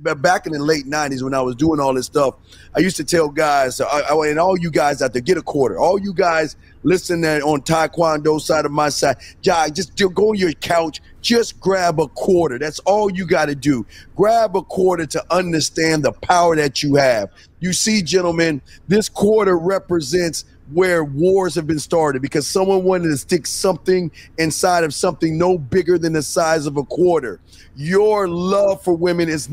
back in the late 90s when I was doing all this stuff, I used to tell guys, and all you guys out there, get a quarter. All you guys listening on Taekwondo side of my side, just go on your couch, just grab a quarter. That's all you got to do. Grab a quarter to understand the power that you have. You see, gentlemen, this quarter represents where wars have been started because someone wanted to stick something inside of something no bigger than the size of a quarter. Your love for women is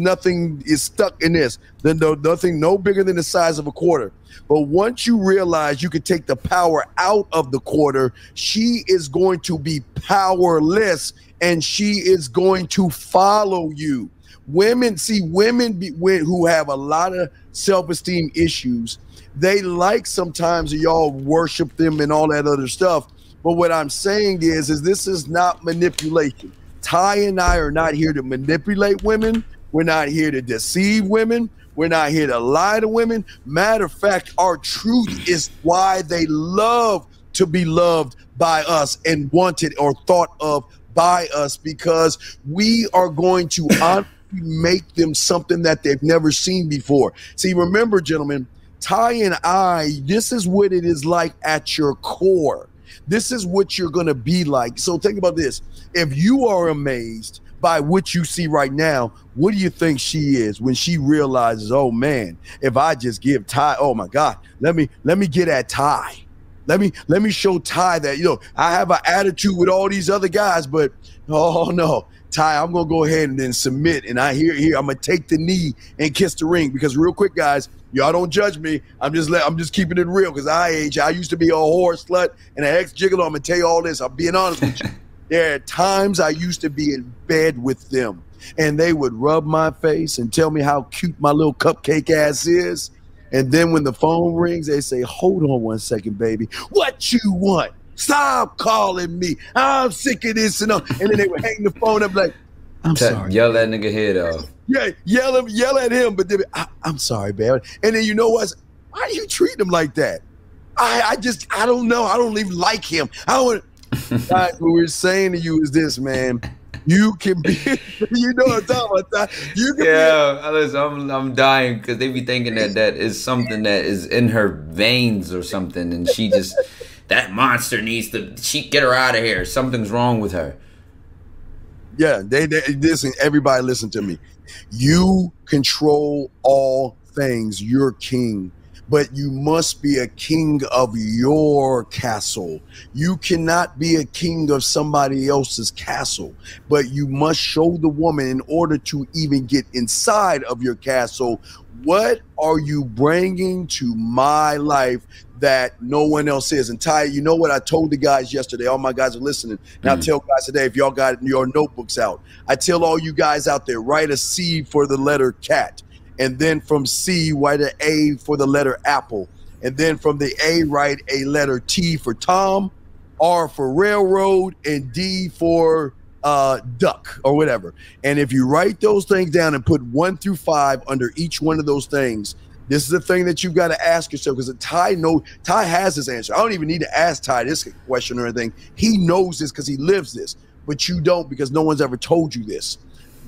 stuck in this. Nothing no bigger than the size of a quarter. But once you realize you can take the power out of the quarter, she is going to be powerless and she is going to follow you. Women who have a lot of self-esteem issues, they like sometimes y'all worship them and all that other stuff. But what I'm saying is this is not manipulation. Ty and I are not here to manipulate women. We're not here to deceive women. We're not here to lie to women. Matter of fact, our truth is why they love to be loved by us and wanted or thought of by us, because we are going to honestly make them something that they've never seen before. See, remember, gentlemen, Ty and I, this is what it is like at your core. This is what you're going to be like. So think about this. If you are amazed by what you see right now, what do you think she is when she realizes, oh man, if I just give Ty, oh my God, let me get at Ty. Let me show Ty that, I have an attitude with all these other guys, but oh no, Ty, I'm gonna go ahead and then submit, and I'm gonna take the knee and kiss the ring. Because real quick, guys, y'all don't judge me. I'm just keeping it real, because I used to be a whore, slut, and an ex-gigolo. I'm gonna tell you all this. I'm being honest with you. There are times I used to be in bed with them, and they would rub my face and tell me how cute my little cupcake ass is. And then when the phone rings, they say, hold on one second, baby. What you want? Stop calling me. I'm sick of this and all. And then they would hang the phone up like, I'm sorry. Yell that nigga head off. Yeah, yell at him. But then, I'm sorry, baby. And then you know what? Why do you treat him like that? I don't know. I don't even like him. What we're saying to you is this, man. You can be, you know what I'm talking about. You can I'm dying because they be thinking that is something that is in her veins or something, and she just, that monster needs to, get her out of here. Something's wrong with her. Yeah, they listen. Everybody, listen to me. You control all things. You're king. But you must be a king of your castle. You cannot be a king of somebody else's castle. But you must show the woman, in order to even get inside of your castle, what are you bringing to my life that no one else is? And Ty, you know what I told the guys yesterday? All my guys are listening. And I tell guys today, if y'all got your notebooks out, I tell all you guys out there, write a C for the letter cat. And then from C, write an A for the letter apple. And then from the A, write a letter T for Tom, R for railroad, and D for duck or whatever. And if you write those things down and put 1 through 5 under each one of those things, this is the thing that you've got to ask yourself, because Ty has his answer. I don't even need to ask Ty this question or anything. He knows this because he lives this, but you don't, because no one's ever told you this.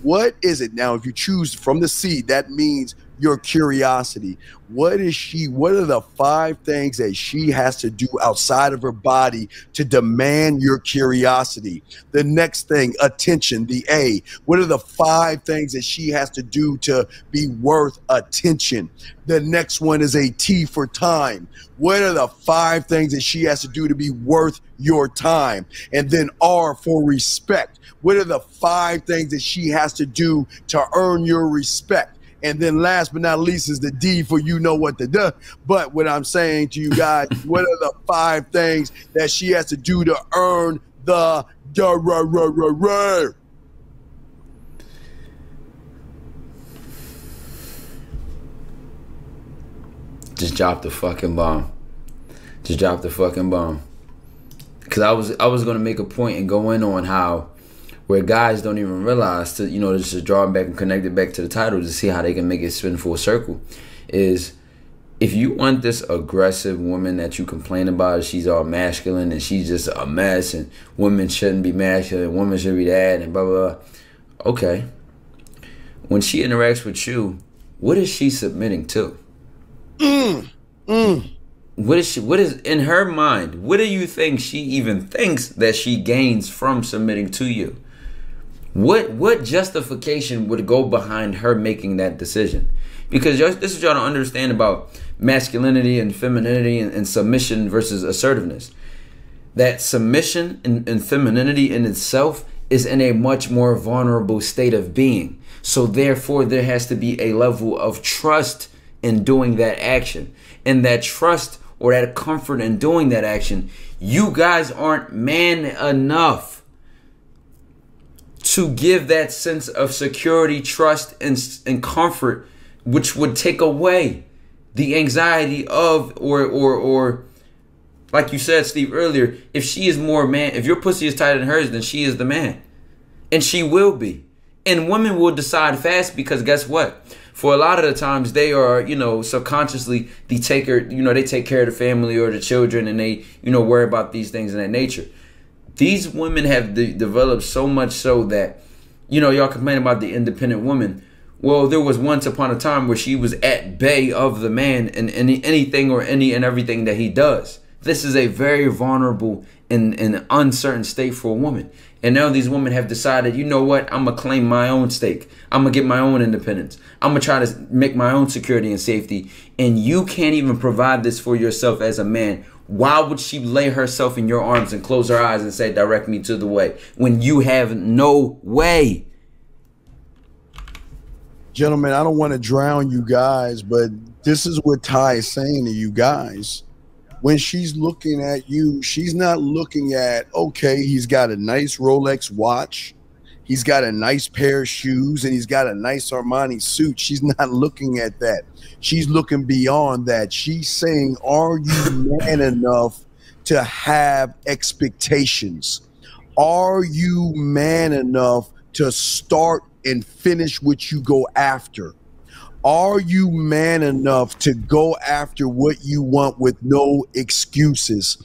What is it now? If you choose from the C, that means your curiosity. What are the 5 things that she has to do outside of her body to demand your curiosity? The next thing, attention, the A. What are the 5 things that she has to do to be worth attention? The next one is a T for time. What are the 5 things that she has to do to be worth your time? And then R for respect. What are the 5 things that she has to do to earn your respect? And then last but not least is the D for you know what to do. But what I'm saying to you guys, what are the 5 things that she has to do to earn the Just drop the fucking bomb. Just drop the fucking bomb. Because I was going to make a point and go in on how where guys don't even realize to, just to draw it back and connect it back to the title to see how they can make it spin full circle, is if you want this aggressive woman that you complain about, she's all masculine and she's just a mess and women shouldn't be masculine, women should be that and blah, blah, blah. Okay. when she interacts with you, what is she submitting to? What is in her mind? What do you think she even thinks that she gains from submitting to you? What justification would go behind her making that decision? Because this is y'all don't understand about masculinity and femininity and submission versus assertiveness. That submission and femininity in itself is in a much more vulnerable state of being. So therefore, there has to be a level of trust in doing that action. And that trust or that comfort in doing that action, you guys aren't man enough to give that sense of security, trust, and comfort, which would take away the anxiety of or like you said, Steve, earlier, if she is more man, if your pussy is tighter than hers, then she is the man. And she will be. And women will decide fast because guess what? For a lot of the times they are, subconsciously they take care of the family or the children, and they, worry about these things in that nature. These women have developed so much so that, y'all complain about the independent woman. Well, there was once upon a time where she was at bay of the man in anything or any and everything that he does. This is a very vulnerable and uncertain state for a woman. And now these women have decided, you know what? I'm going to claim my own stake. I'm going to get my own independence. I'm going to try to make my own security and safety. And you can't even provide this for yourself as a man. Why would she lay herself in your arms and close her eyes and say, direct me to the way, when you have no way? Gentlemen, I don't want to drown you guys, but this is what Ty is saying to you guys. When she's looking at you, she's not looking at, okay, he's got a nice Rolex watch, he's got a nice pair of shoes, and he's got a nice Armani suit. She's not looking at that. She's looking beyond that. She's saying, are you man enough to have expectations? Are you man enough to start and finish what you go after? Are you man enough to go after what you want with no excuses?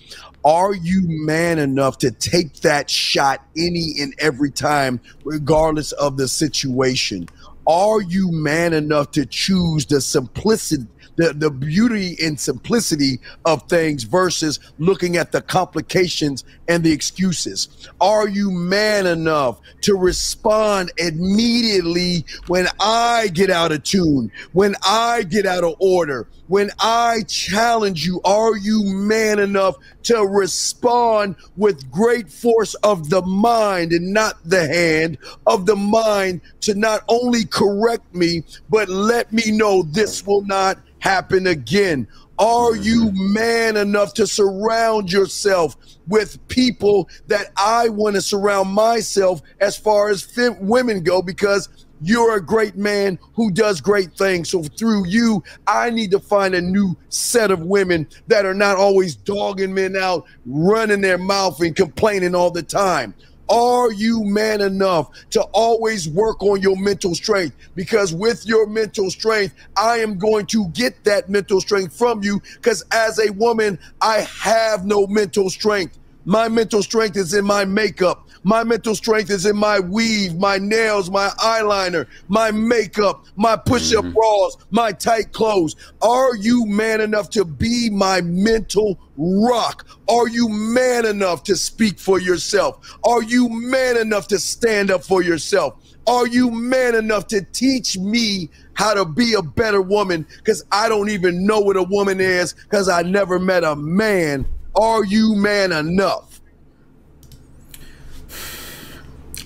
Are you man enough to take that shot any and every time, regardless of the situation? Are you man enough to choose the simplicity, the beauty and simplicity of things versus looking at the complications and the excuses? Are you man enough to respond immediately when I get out of tune, when I get out of order, when I challenge you? Are you man enough to respond with great force of the mind and not the hand, of the mind, to not only correct me, but let me know this will not happen again? Are you man enough to surround yourself with people that I want to surround myself as far as women go, because you're a great man who does great things. So through you, I need to find a new set of women that are not always dogging men out, running their mouth and complaining all the time. Are you man enough to always work on your mental strength? Because with your mental strength, I am going to get that mental strength from you, because as a woman, I have no mental strength. My mental strength is in my makeup. My mental strength is in my weave, my nails, my eyeliner, my makeup, my push-up bras, my tight clothes. Are you man enough to be my mental rock? Are you man enough to speak for yourself? Are you man enough to stand up for yourself? Are you man enough to teach me how to be a better woman? Because I don't even know what a woman is, because I never met a man. Are you man enough?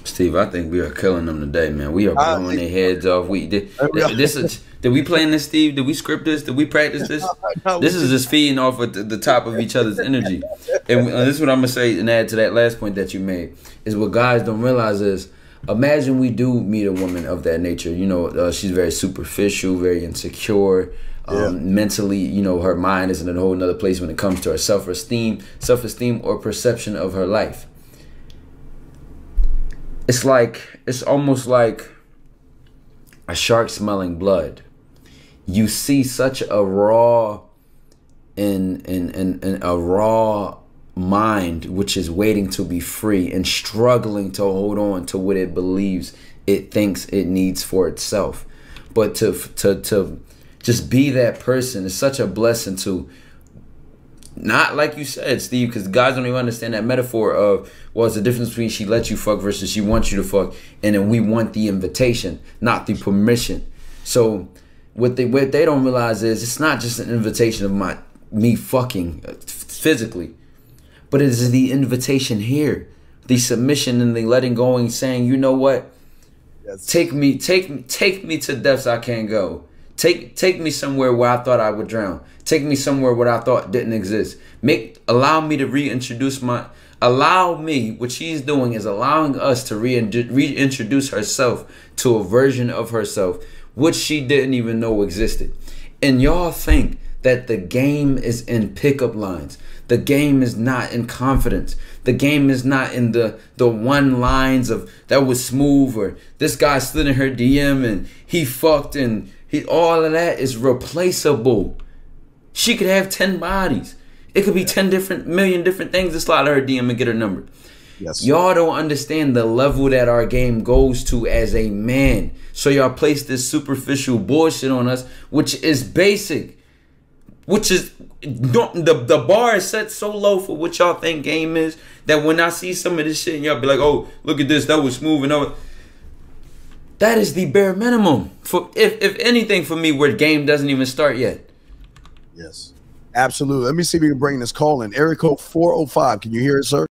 Steve, I think we are killing them today, man. We are blowing their heads off. Did we plan this, Steve? Did we script this? Did we practice this? This is just feeding off of the top of each other's energy. And this is what I'm going to say and add to that last point that you made, is what guys don't realize is, imagine we do meet a woman of that nature. She's very superficial, very insecure. Mentally, her mind is in a whole nother place when it comes to her self-esteem or perception of her life. It's almost like a shark smelling blood. You see such a raw and a raw mind which is waiting to be free and struggling to hold on to what it believes it thinks it needs for itself. But to just be that person is such a blessing to, not like you said, Steve, because guys don't even understand that metaphor of, well, it's the difference between she lets you fuck versus she wants you to fuck, and then we want the invitation, not the permission. So what they don't realize is it's not just an invitation of me fucking physically, but it is the invitation here, the submission and the letting go and saying, you know what, yes. take me to depths I can't go. Take me somewhere where I thought I would drown. Take me somewhere where I thought didn't exist. Allow me to reintroduce what she's doing is allowing us to reintroduce herself to a version of herself which she didn't even know existed. And y'all think that the game is in pickup lines. The game is not in confidence. The game is not in the one lines of that was smooth, or this guy slid in her DM and he fucked, and all of that is replaceable. She could have 10 bodies. It could be 10 million different things to slide her DM and get her number. Yes. Y'all don't understand the level that our game goes to as a man. So y'all place this superficial bullshit on us, which is basic. Which is, the bar is set so low for what y'all think game is, that when I see some of this shit and y'all be like, oh, look at this, that was smooth and all. That is the bare minimum. For if anything for me, where the game doesn't even start yet. Yes, absolutely. Let me see if we can bring this call in. Area code 405. Can you hear it, sir?